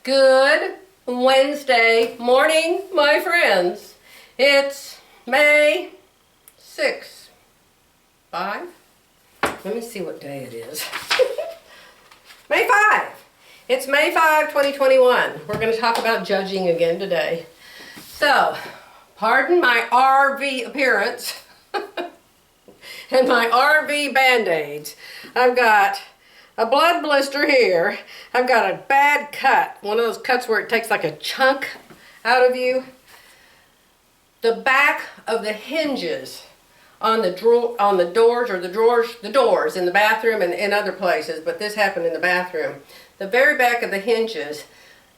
Good Wednesday morning, my friends. It's May 6th. 5? Let me see what day it is. May 5. It's May 5, 2021. We're going to talk about judging again today. So, pardon my RV appearance and my RV band-aids. I've got a blood blister here. I've got a bad cut. One of those cuts where it takes like a chunk out of you. The back of the hinges on the doors in the bathroom and in other places, but this happened in the bathroom. The very back of the hinges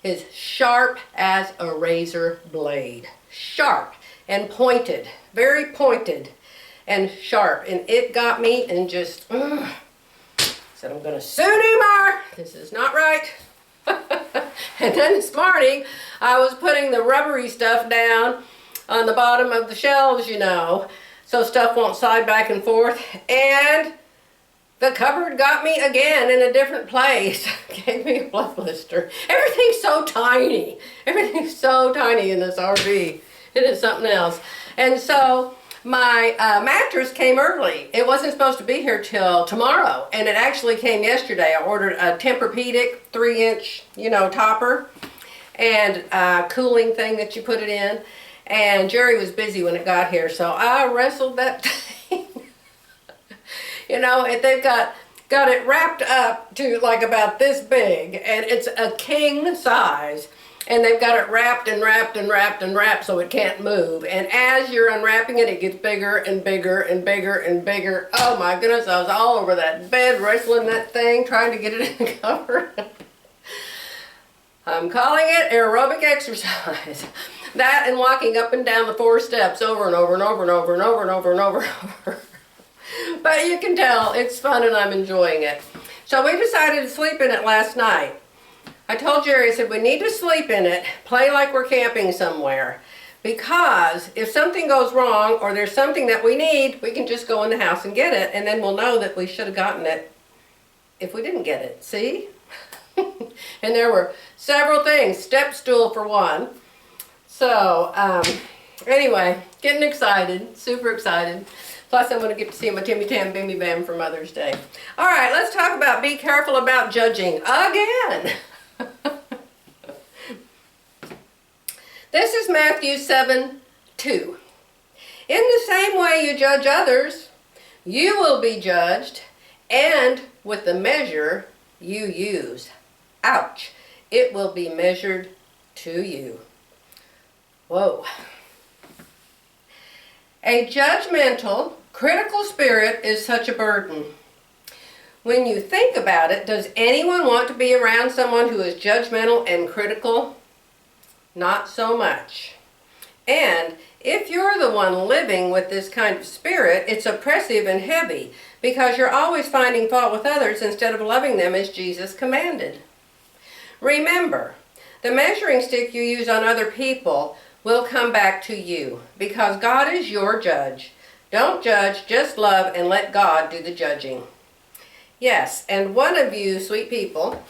is sharp as a razor blade. Sharp and pointed. Very pointed and sharp. And it got me and just said, I'm going to sue Newmar. This is not right. And then this morning, I was putting the rubbery stuff down on the bottom of the shelves, you know, so stuff won't slide back and forth. And the cupboard got me again in a different place. Gave me a blood blister. Everything's so tiny. Everything's so tiny in this RV. It is something else. And so my mattress came early. It wasn't supposed to be here till tomorrow, and it actually came yesterday. I ordered a Tempur-Pedic 3-inch, topper and cooling thing that you put it in. And Jerry was busy when it got here, so I wrestled that thing. They've got it wrapped up to like about this big, and it's a king size. And they've got it wrapped and wrapped and wrapped and wrapped so it can't move. And as you're unwrapping it, it gets bigger and bigger and bigger and bigger. Oh my goodness, I was all over that bed wrestling that thing, trying to get it in the cover. I'm calling it aerobic exercise. That and walking up and down the 4 steps over and over and over and over and over and over and over and over. But you can tell it's fun and I'm enjoying it. So we decided to sleep in it last night. I told Jerry, I said, we need to sleep in it, play like we're camping somewhere. Because if something goes wrong or there's something that we need, we can just go in the house and get it. And then we'll know that we should have gotten it if we didn't get it. See? And there were several things. Step stool for one. So, anyway, getting excited. Super excited. Plus, I'm going to get to see my Timmy Tam Bimmy Bam for Mother's Day. All right, let's talk about be careful about judging again. This is Matthew 7:2. In the same way you judge others, you will be judged, and with the measure you use, ouch, it will be measured to you. Whoa. A judgmental, critical spirit is such a burden. When you think about it, does anyone want to be around someone who is judgmental and critical? Not so much. And if you're the one living with this kind of spirit, it's oppressive and heavy because you're always finding fault with others instead of loving them as Jesus commanded. Remember, the measuring stick you use on other people will come back to you because God is your judge. Don't judge, just love and let God do the judging. Yes, and one of you sweet people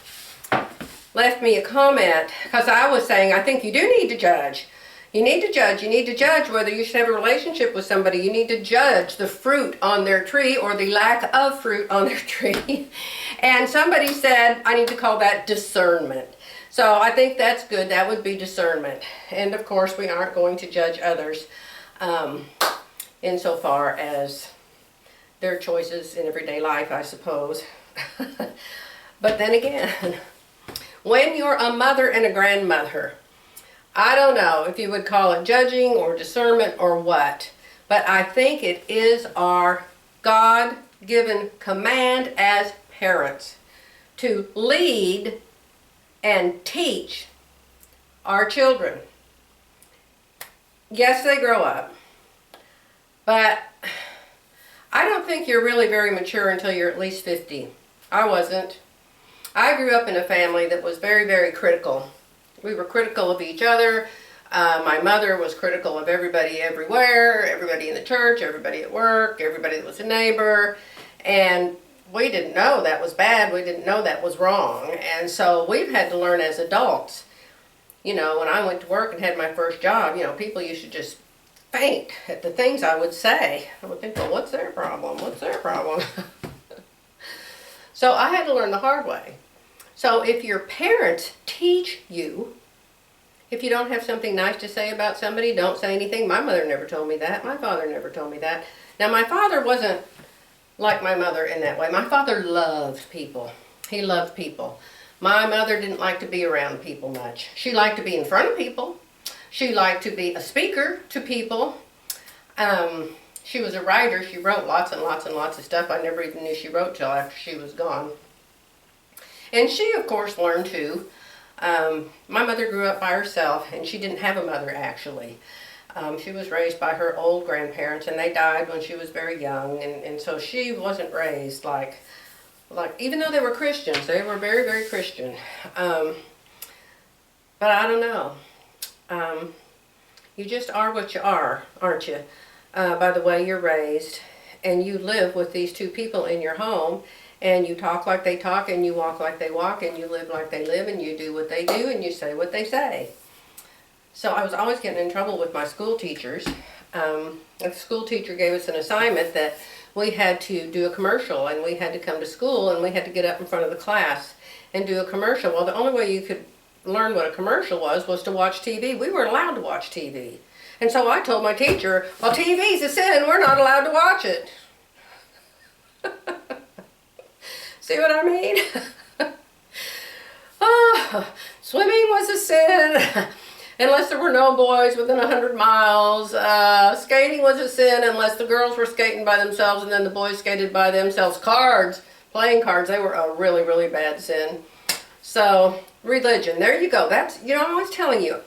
left me a comment because I was saying, I think you do need to judge. You need to judge. You need to judge whether you should have a relationship with somebody. You need to judge the fruit on their tree or the lack of fruit on their tree. And somebody said, I need to call that discernment. So I think that's good. That would be discernment. And of course, we aren't going to judge others insofar as their choices in everyday life, I suppose. But then again, when you're a mother and a grandmother, I don't know if you would call it judging or discernment or what, but I think it is our God-given command as parents to lead and teach our children. Yes, they grow up, but I don't think you're really very mature until you're at least 50. I wasn't. I grew up in a family that was very, very critical. We were critical of each other. My mother was critical of everybody everywhere, everybody in the church, everybody at work, everybody that was a neighbor. And we didn't know that was bad. We didn't know that was wrong. And so we've had to learn as adults You know, when I went to work and had my first job, you know, people used to just faint at the things I would say. I would think, well, what's their problem? What's their problem? So I had to learn the hard way. So if your parents teach you, if you don't have something nice to say about somebody, don't say anything. My mother never told me that. My father never told me that. Now, my father wasn't like my mother in that way. My father loved people. He loved people. My mother didn't like to be around people much. She liked to be in front of people. She liked to be a speaker to people. She was a writer. She wrote lots and lots and lots of stuff. I never even knew she wrote till after she was gone. And she, of course, learned to. My mother grew up by herself, and she didn't have a mother, actually. She was raised by her old grandparents, and they died when she was very young, and so she wasn't raised like, even though they were Christians, they were very, very Christian. But I don't know. You just are what you are, aren't you? By the way you're raised, and you live with these two people in your home, and you talk like they talk, and you walk like they walk, and you live like they live, and you do what they do, and you say what they say. So I was always getting in trouble with my school teachers. The school teacher gave us an assignment that we had to do a commercial, and we had to come to school, and we had to get up in front of the class and do a commercial. Well, the only way you could learn what a commercial was to watch TV. We weren't allowed to watch TV. And so I told my teacher, well, TV's a sin, we're not allowed to watch it. See what I mean? Swimming was a sin unless there were no boys within 100 miles. Skating was a sin unless the girls were skating by themselves and then the boys skated by themselves. Cards, playing cards, they were a really, really bad sin. So, religion, there you go. That's, you know, I'm always telling you,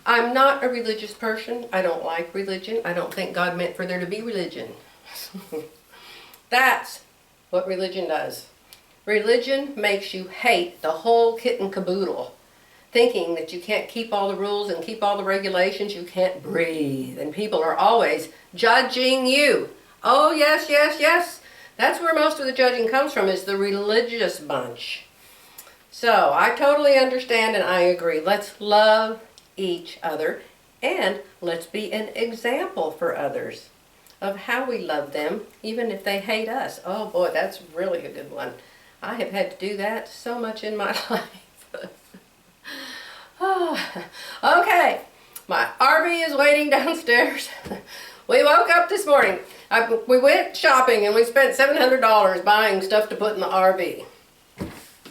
I'm not a religious person. I don't like religion. I don't think God meant for there to be religion. That's what religion does. Religion makes you hate the whole kit and caboodle, thinking that you can't keep all the rules and keep all the regulations. You can't breathe, and people are always judging you. Oh, yes, yes, yes. That's where most of the judging comes from, is the religious bunch. So I totally understand and I agree. Let's love each other, and let's be an example for others of how we love them, even if they hate us. Oh boy, that's really a good one. I have had to do that so much in my life. Okay, my RV is waiting downstairs. We woke up this morning. We went shopping and we spent $700 buying stuff to put in the RV.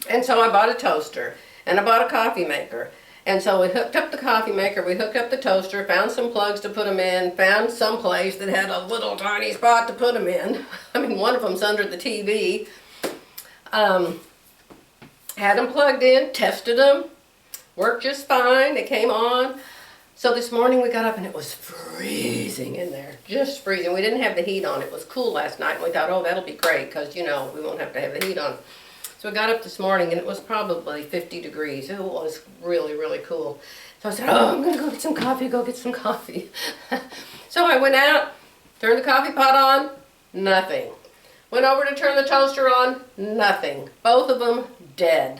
And so I bought a toaster and I bought a coffee maker. And so we hooked up the coffee maker, we hooked up the toaster, found some plugs to put them in, found some place that had a little tiny spot to put them in. I mean, one of them's under the TV. Had them plugged in, tested them, worked just fine, they came on. So this morning we got up and it was freezing in there, just freezing. We didn't have the heat on, it was cool last night, and we thought, oh, that'll be great, because, you know, we won't have to have the heat on. So we got up this morning and it was probably 50 degrees. It was really, really cool. So I said, oh, I'm going to go get some coffee, So I went out, turned the coffee pot on, nothing. Went over to turn the toaster on, nothing. Both of them dead.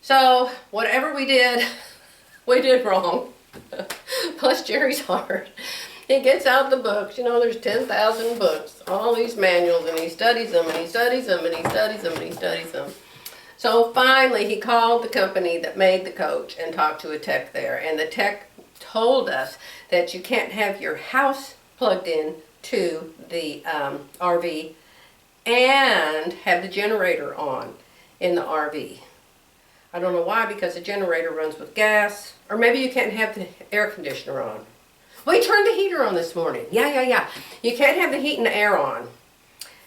So whatever we did wrong. Plus Jerry's hard. He gets out the books. You know, there's 10,000 books, all these manuals, and he studies them, and he studies them, and he studies them, and he studies them. So finally, he called the company that made the coach and talked to a tech there. And the tech told us that you can't have your house plugged in to the RV and have the generator on in the RV. I don't know why, because the generator runs with gas, or maybe you can't have the air conditioner on. We turned the heater on this morning. Yeah. You can't have the heat and the air on,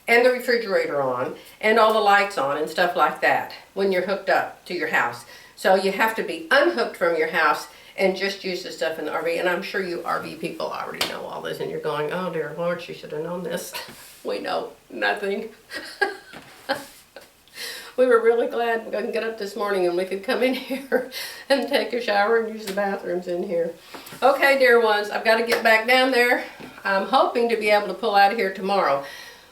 and the refrigerator on, and all the lights on and stuff like that when you're hooked up to your house. So you have to be unhooked from your house and just use the stuff in the RV. And I'm sure you RV people already know all this, and you're going, oh dear Lord, she should have known this. We know nothing. We were really glad we could get up this morning and we could come in here and take a shower and use the bathrooms in here. Okay, dear ones, I've got to get back down there. I'm hoping to be able to pull out of here tomorrow.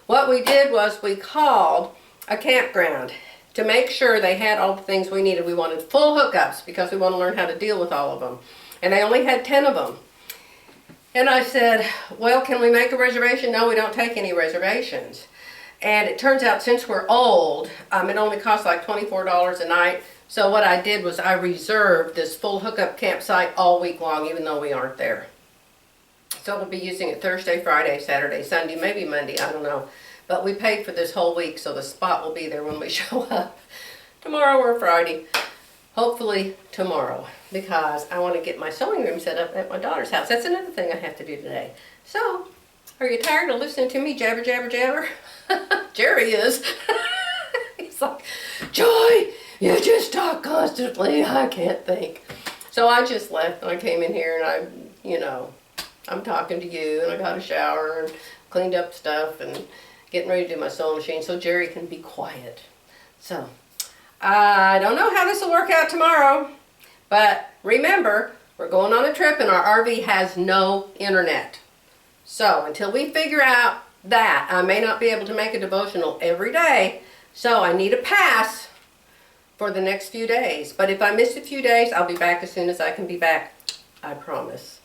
What we did was we called a campground. to make sure they had all the things we needed. We wanted full hookups because we want to learn how to deal with all of them. And they only had 10 of them. And I said, well, can we make a reservation? No, we don't take any reservations. And it turns out since we're old, it only costs like $24 a night. So what I did was I reserved this full hookup campsite all week long, even though we aren't there. So we'll be using it Thursday, Friday, Saturday, Sunday, maybe Monday, I don't know. But we paid for this whole week, so the spot will be there when we show up. Tomorrow or Friday. Hopefully tomorrow, because I want to get my sewing room set up at my daughter's house. That's another thing I have to do today. So, are you tired of listening to me jabber, jabber, jabber? Jerry is. He's like, Joy, you just talk constantly. I can't think. So I just left and I came in here and I'm talking to you, and I got a shower and cleaned up stuff and getting ready to do my sewing machine so Jerry can be quiet. So, I don't know how this will work out tomorrow, but remember, we're going on a trip and our RV has no internet. So until we figure out that, I may not be able to make a devotional every day, so I need a pass for the next few days. But if I miss a few days, I'll be back as soon as I can be back. I promise.